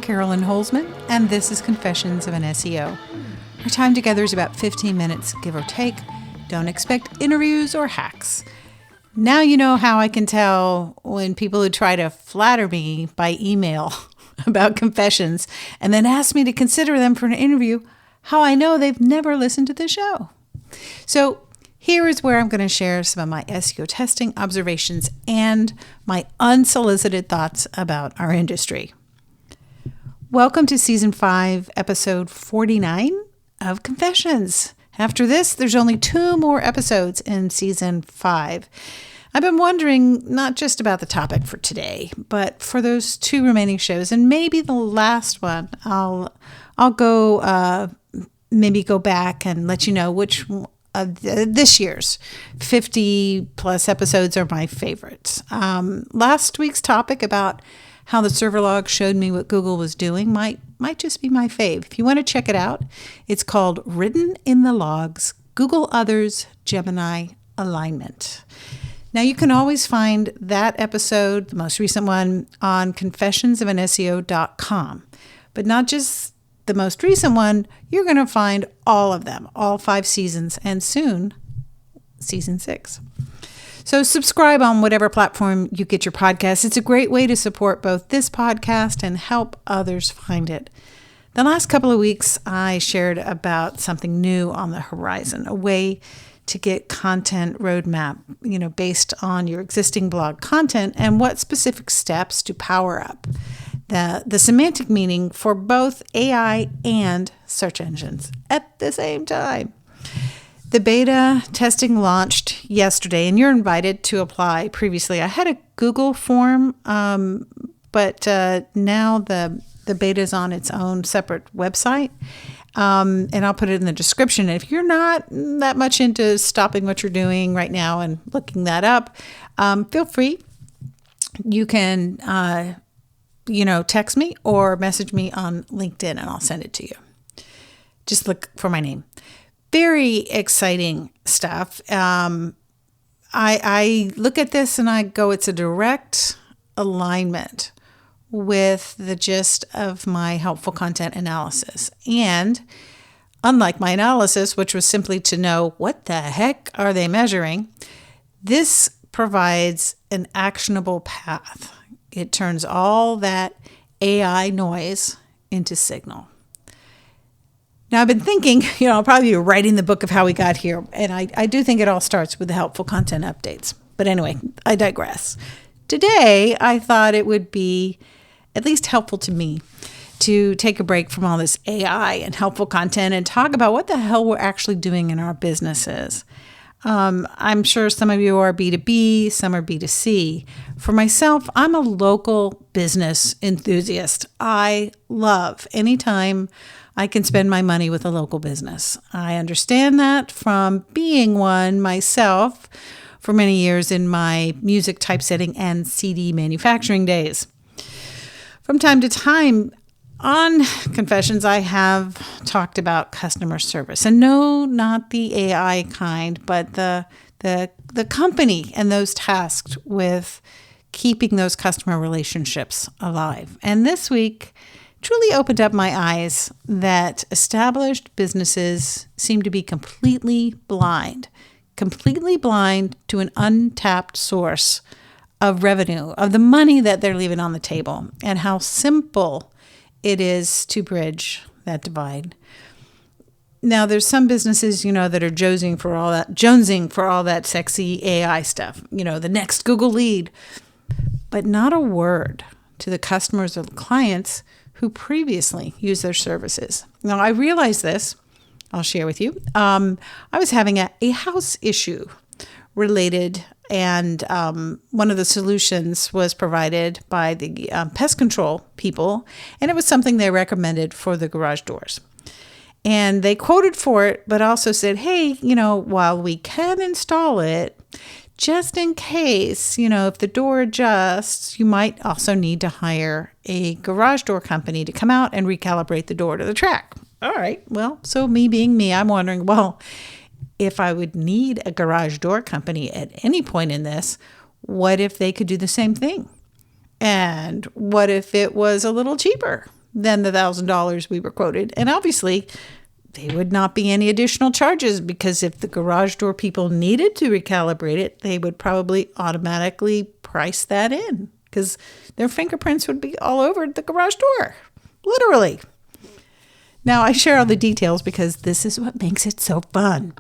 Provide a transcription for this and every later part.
I'm Carolyn Holzman, and this is Confessions of an SEO. Our time together is about 15 minutes, give or take. Don't expect interviews or hacks. Now you know how I can tell when people who try to flatter me by email about confessions and then ask me to consider them for an interview, how I know they've never listened to the show. So here is where I'm going to share some of my SEO testing observations and my unsolicited thoughts about our industry. Welcome to Season 5, Episode 49 of Confessions. After this, there's only 2 more episodes in Season 5. I've been wondering not just about the topic for today, but for those 2 remaining shows, and maybe the last one, I'll go maybe go back and let you know which of this year's 50 plus episodes are my favorites. Last week's topic about how the server log showed me what Google was doing might just be my fave. If you want to check it out, it's called Written in the Logs, Google Others, Gemini Alignment. Now you can always find that episode, the most recent one, on confessionsofanseo.com. But not just the most recent one, you're going to find all of them, all 5 seasons, and soon, Season 6. So subscribe on whatever platform you get your podcast. It's a great way to support both this podcast and help others find it. The last couple of weeks, I shared about something new on the horizon, a way to get content roadmap, based on your existing blog content and what specific steps to power up the semantic meaning for both AI and search engines at the same time. The beta testing launched yesterday, and you're invited to apply. Previously, I had a Google form, but now the beta is on its own separate website, and I'll put it in the description. And if you're not that much into stopping what you're doing right now and looking that up, feel free. You can, text me or message me on LinkedIn, and I'll send it to you. Just look for my name. Very exciting stuff. I look at this and I go, it's a direct alignment with the gist of my helpful content analysis. And unlike my analysis, which was simply to know what the heck are they measuring, this provides an actionable path. It turns all that AI noise into signal. Now, I've been thinking, I'll probably be writing the book of how we got here, and I do think it all starts with the helpful content updates. But anyway, I digress. Today, I thought it would be at least helpful to me to take a break from all this AI and helpful content and talk about what the hell we're actually doing in our businesses. I'm sure some of you are B2B, some are B2C. For myself, I'm a local business enthusiast. I love anytime I can spend my money with a local business. I understand that from being one myself for many years in my music typesetting and CD manufacturing days. From time to time on Confessions, I have talked about customer service. And no, not the AI kind, but the company and those tasked with keeping those customer relationships alive. And this week truly opened up my eyes that established businesses seem to be completely blind to an untapped source of revenue, of the money that they're leaving on the table, and how simple it is to bridge that divide. Now, there's some businesses, that are jonesing for all that sexy AI stuff, the next Google lead, but not a word to the customers or the clients who previously used their services. Now, I realized this. I'll share with you. I was having a house issue related, and one of the solutions was provided by the pest control people, and it was something they recommended for the garage doors. And they quoted for it, but also said, hey, while we can install it, just in case, if the door adjusts, you might also need to hire a garage door company to come out and recalibrate the door to the track. All right. Well, so me being me, I'm wondering, well, if I would need a garage door company at any point in this, what if they could do the same thing? And what if it was a little cheaper than the $1,000 we were quoted. And obviously, there would not be any additional charges because if the garage door people needed to recalibrate it, they would probably automatically price that in because their fingerprints would be all over the garage door, literally. Now, I share all the details because this is what makes it so fun.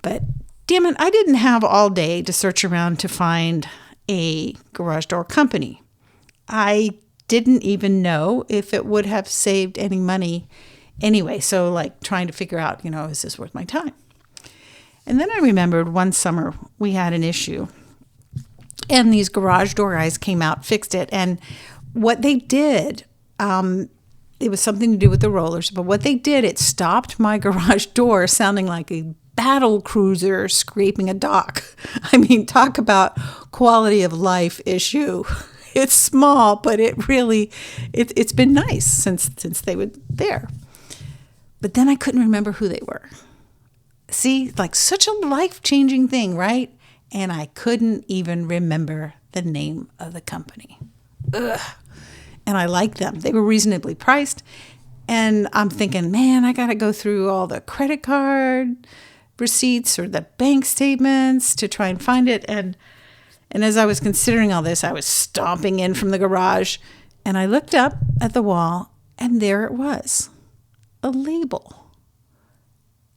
But damn it, I didn't have all day to search around to find a garage door company. I didn't even know if it would have saved any money anyway. So like trying to figure out, is this worth my time? And then I remembered one summer we had an issue and these garage door guys came out, fixed it. And what they did, it was something to do with the rollers, but what they did, it stopped my garage door sounding like a battle cruiser scraping a dock. I mean, talk about quality of life issue. It's small, but it's been nice since they were there. But then I couldn't remember who they were. See, like such a life-changing thing, right? And I couldn't even remember the name of the company. Ugh. And I liked them. They were reasonably priced. And I'm thinking, man, I got to go through all the credit card receipts or the bank statements to try and find it. And as I was considering all this, I was stomping in from the garage and I looked up at the wall and there it was, a label.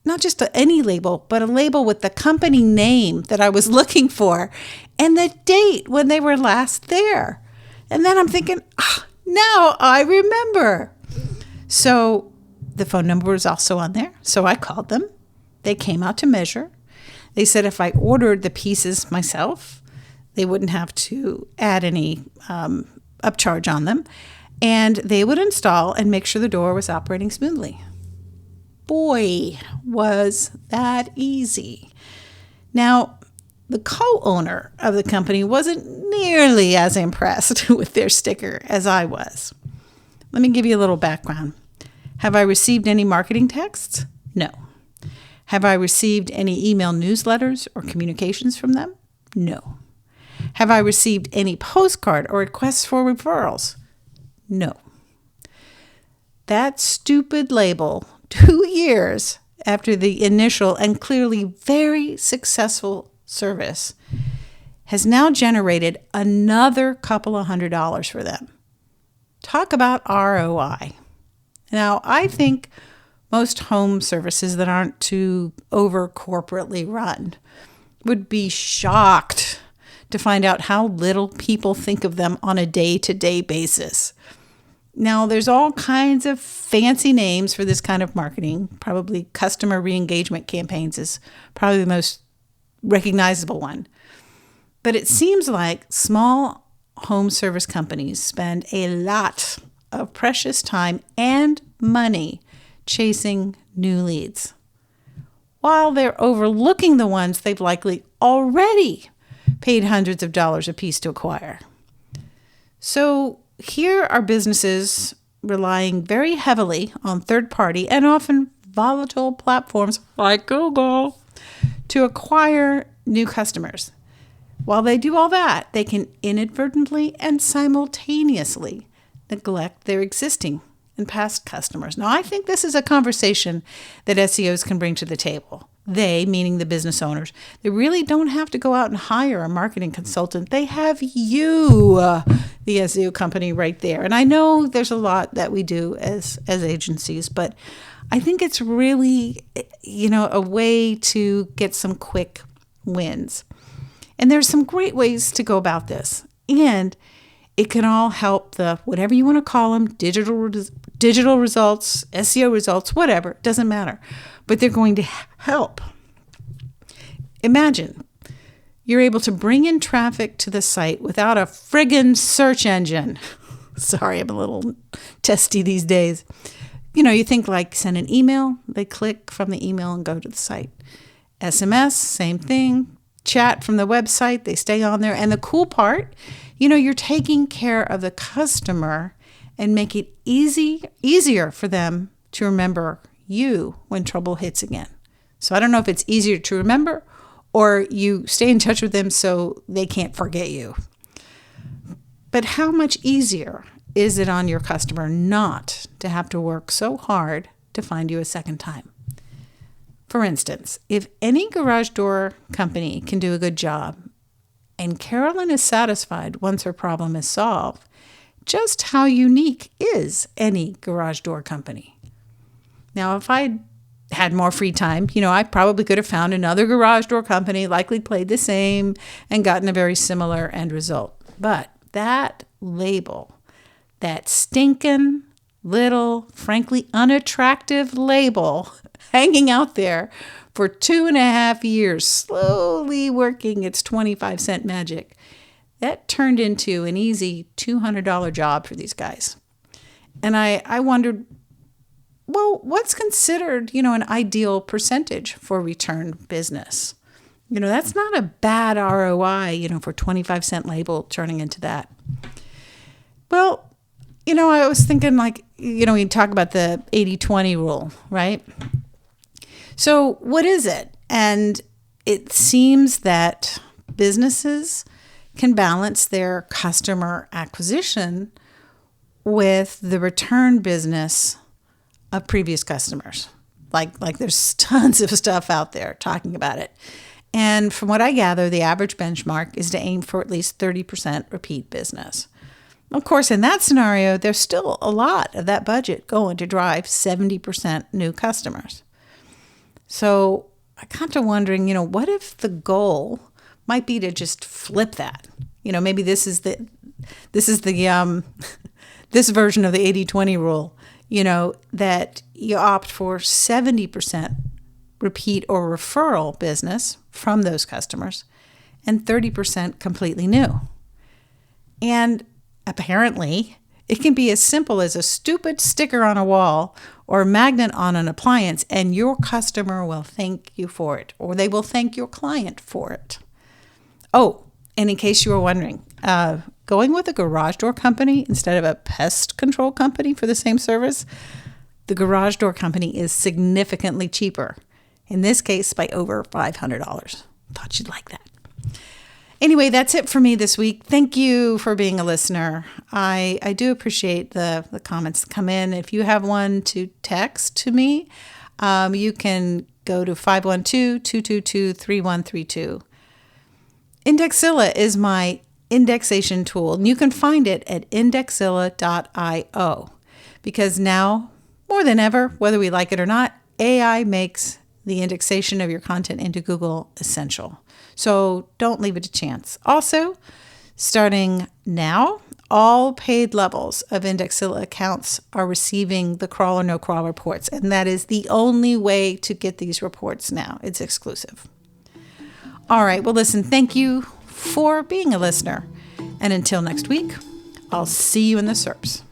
Not just any label, but a label with the company name that I was looking for and the date when they were last there. And then I'm thinking, now I remember. So the phone number was also on there. So I called them. They came out to measure. They said if I ordered the pieces myself, they wouldn't have to add any upcharge on them. And they would install and make sure the door was operating smoothly. Boy, was that easy. Now, the co-owner of the company wasn't nearly as impressed with their sticker as I was. Let me give you a little background. Have I received any marketing texts? No. Have I received any email newsletters or communications from them? No. Have I received any postcard or requests for referrals? No. That stupid label, 2 years after the initial and clearly very successful service, has now generated another couple of $100 for them. Talk about ROI. Now, I think most home services that aren't too over corporately run would be shocked to find out how little people think of them on a day-to-day basis. Now, there's all kinds of fancy names for this kind of marketing. Probably customer re-engagement campaigns is probably the most recognizable one. But it seems like small home service companies spend a lot of precious time and money chasing new leads, while they're overlooking the ones they've likely already paid hundreds of dollars a piece to acquire. So here are businesses relying very heavily on third-party and often volatile platforms like Google to acquire new customers. While they do all that, they can inadvertently and simultaneously neglect their existing and past customers. Now, I think this is a conversation that SEOs can bring to the table. They, meaning the business owners, they really don't have to go out and hire a marketing consultant. They have you, the SEO company, right there. And I know there's a lot that we do as agencies, but I think it's really, a way to get some quick wins. And there's some great ways to go about this. And it can all help the, whatever you want to call them, digital results, SEO results, whatever, it doesn't matter. But they're going to help. Imagine you're able to bring in traffic to the site without a friggin' search engine. Sorry, I'm a little testy these days. You think like send an email, they click from the email and go to the site. SMS, same thing. Chat from the website, they stay on there. And the cool part, you're taking care of the customer and make it easier for them to remember you when trouble hits again. So I don't know if it's easier to remember or you stay in touch with them so they can't forget you. But how much easier is it on your customer not to have to work so hard to find you a second time? For instance, if any garage door company can do a good job and Carolyn is satisfied once her problem is solved, just how unique is any garage door company? Now, if I had more free time, I probably could have found another garage door company, likely played the same, and gotten a very similar end result. But that label, that stinking little, frankly unattractive label hanging out there for 2.5 years, slowly working its 25-cent magic, that turned into an easy $200 job for these guys. And I wondered, well, what's considered, an ideal percentage for return business? That's not a bad ROI, for 25-cent label turning into that. Well, I was thinking we talk about the 80-20 rule, right? So what is it? And it seems that businesses can balance their customer acquisition with the return business of previous customers. Like there's tons of stuff out there talking about it. And from what I gather, the average benchmark is to aim for at least 30% repeat business. Of course, in that scenario, there's still a lot of that budget going to drive 70% new customers. So I got to wondering, what if the goal might be to just flip that? Maybe this is the this version of the 80-20 rule, that you opt for 70% repeat or referral business from those customers and 30% completely new. And apparently, it can be as simple as a stupid sticker on a wall or a magnet on an appliance, and your customer will thank you for it, or they will thank your client for it. Oh, and in case you were wondering, going with a garage door company instead of a pest control company for the same service, the garage door company is significantly cheaper, in this case by over $500. Thought you'd like that. Anyway, that's it for me this week. Thank you for being a listener. I do appreciate the comments that come in. If you have one to text to me, you can go to 512-222-3132. Indexilla is my indexation tool, and you can find it at indexilla.io. Because now, more than ever, whether we like it or not, AI makes the indexation of your content into Google essential. So don't leave it to chance. Also, starting now, all paid levels of Indexilla accounts are receiving the crawl or no crawl reports. And that is the only way to get these reports now. It's exclusive. All right. Well, listen, thank you for being a listener. And until next week, I'll see you in the SERPs.